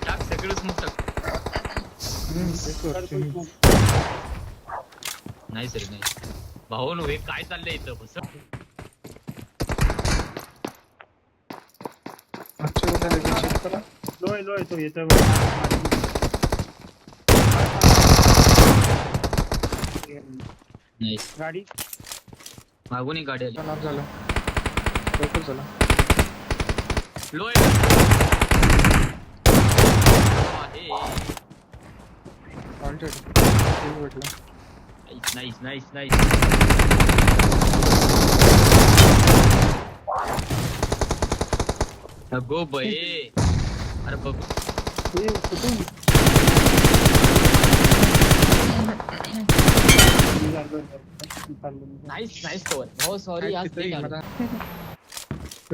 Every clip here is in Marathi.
टाक सगळंच मग टाक. नाही सर नाही भाऊ नो हे काय चाललंय इथं बस. लोय तो येतोय नाही गाडी मागून एक गाडी आली. झालं लवकर झालं. लो आहे. Wanted. भेटलं. Nice nice nice. गो बये अरे बघू नाईस नाईस कवर. हो सॉरी आज ते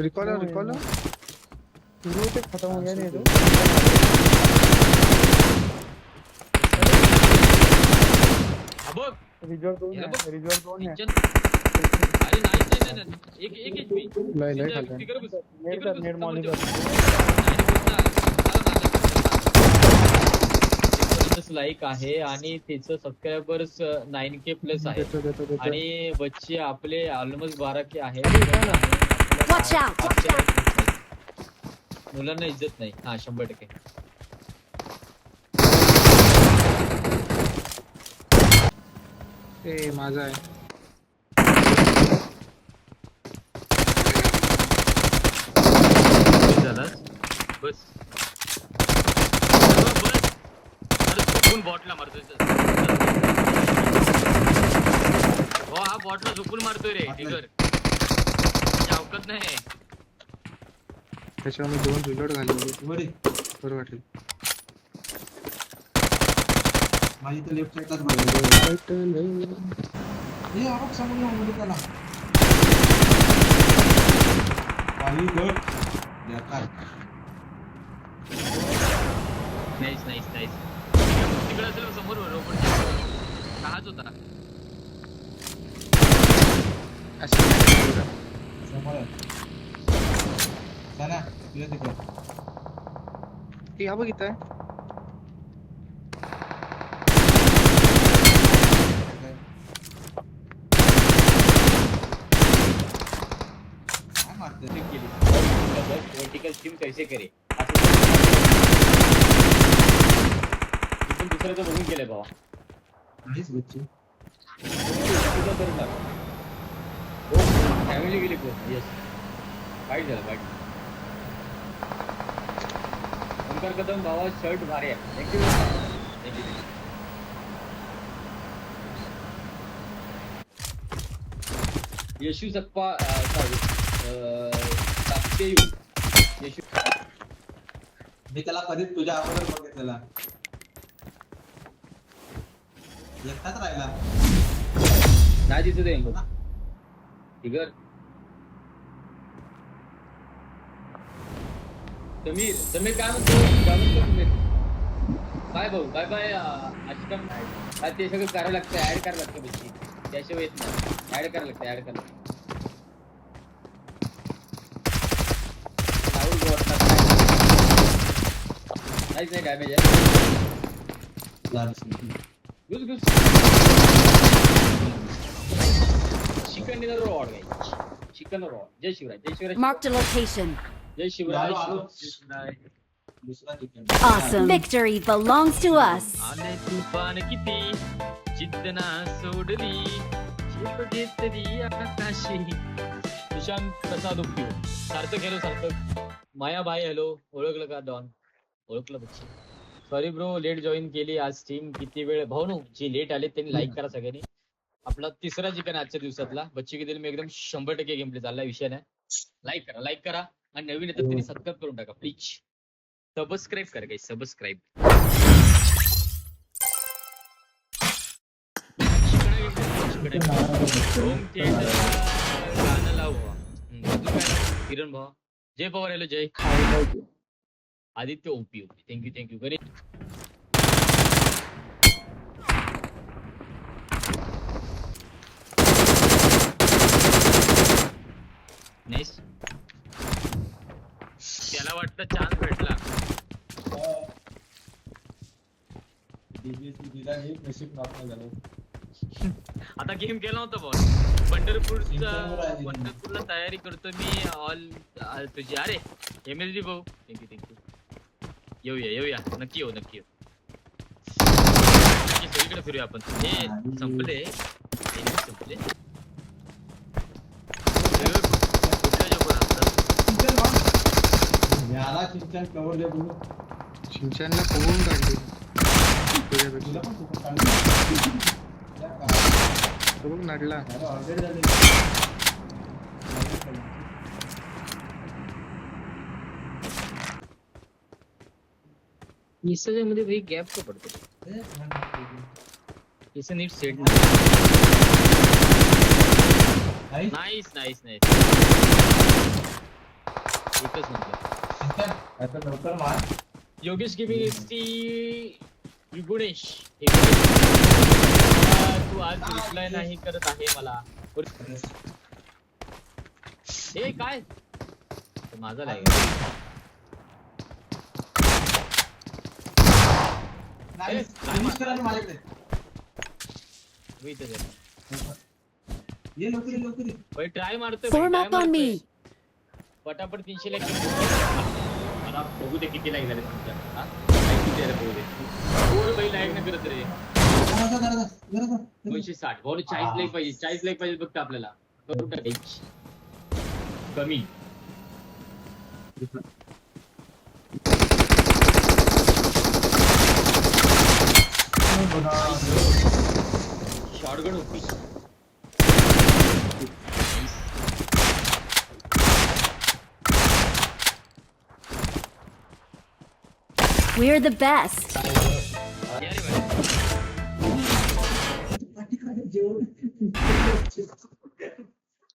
रिकॉल खत्म हो गया नहीं तो बघ रिजॉर्ट दोन है अरे नाईस नाही एक HP लय खाल्लं. फिगर घुस नेट मॉनिटर लाईक आहे आणि त्याचं सबस्क्रायबर्स 9K प्लस आहे देतो. आणि बच्चे आपले ऑलमोस्ट 12K आहे. Watch out! मुलांना इज्जत नाही. हा 100%. ते माझा आहे. झाला बस बस अरे चुकून बॉटला मारतोय. हो हा बॉटला चुकून मारतोय रे टिगर. अवकत नाही. त्याच्यावर मी 2 रिलोड घालवले. बरं वाटेल. माझी तर लेफ्ट साइडलाच मारली. हे आपण समोर येऊन त्याला काही गट देतात. Nice nice nice. तिकडे असेल समोर रोबोट काहाच होता. समोर आहे ना तुझ्या तिकडे. हा बघितलं काय मारते वर्टिकल स्ट्रीम कैसे करे दुसऱ्याचं बघून केलंय बाबा. नाहीच बच्ची फॅमिली गेली पूर्ण. येस वाईट झालं वाईट. ओंकार कदम भावा शर्ट भारी आहे. Thank you thank you. यशू सक्पा सॉरी यशू मी त्याला कधीच तुझ्या अगोदर बघितलेला. एकटाच राहिला नाही दिसत आहे मग फिगर. समीर काय म्हणतो समीर. बाय भाऊ बाय बाय. अष्टम ते सगळं करावं लागतं. ऍड करावं लागतं बच्ची त्याशिवाय येत नाही. ऍड करावं लागतं ऍड करावं लागतं. काहीच नाही डॅमेज आहे. घुस चिकन डिनर रॉड गाइस. चिकन रॉड. जय शिवराय जय शिवराय. Marked a location. जय शिवराय. दुसरा chicken. Awesome. Victory belongs to us. आले तुफान किती जिद्दना सोडली झेप घेतली आकाशी. सुशांत प्रसाद उपयोग सार्थक. हॅलो सार्थक. माया भाई हॅलो. ओळखलं का डॉन. ओळखलं बच्ची. सॉरी ब्रो लेट जॉईन केली आज टीम. किती वेळ भाऊ नो जे लेट आले त्यांनी लाईक करा सगळ्यांनी. आपला तिसरा चिकन आजच्या दिवसातला. बच्ची किती मी एकदम 100% गेम प्ले चालला विषय नाही. लाईक करा आणि नवीन येतात त्यांनी सबस्क्राईब करून टाका प्लीज. सबस्क्राईब करा काही सबस्क्राईब. होम थिएटर गाणं लाव. किरण भाऊ. Jay Pawar hello Jay. Aditya OP thank you Ganesh. Nice. वाटतं चान्स भेटला. DBC दिला नाही, नशीब नॉर्मल झालं. आता गेम केला होता बॉल. पंढरपूरला तयारी करतो मी. ऑल तुझी अरे MLG भाऊ, थँक्यू. येऊया नक्की येऊ. नक्की सगळीकडे फिरूया आपण. हे संपले. याला चिंचन कवर दे बोलू. चिंचांना पळवून काढली तुला तुझ्यापेक्षा. पण खूप काढलं. तो बघ नडला. याला ऑलरेडी झाले. मध्ये भाई गॅप का पडतो. इसं नीट सेट नाईस. एकच नंबर. चिंचन, आता लवकर मार. योगेश गिमिस्टी गुणेश तू आज रिप्लाय नाही करत आहे मला. हे काय माझा लागेल. नाही, finish करा ना माझ्याकडे. ये लवकर ये. भाई ट्राय मारतोय. Form up on me. पटापट 300 लाईक मला बघू दे किती लाईक झाले तुमच्या. हा लाईक किती झाले बघू दे. कोण भाई लाईक नाही करत रे. 260 भाऊ 40 लाईक पाहिजे. 40 लाईक पाहिजे फक्त आपल्याला. करू टाकायची कमी. शॉटगन होती. We're the best. या रे भाई. जेवण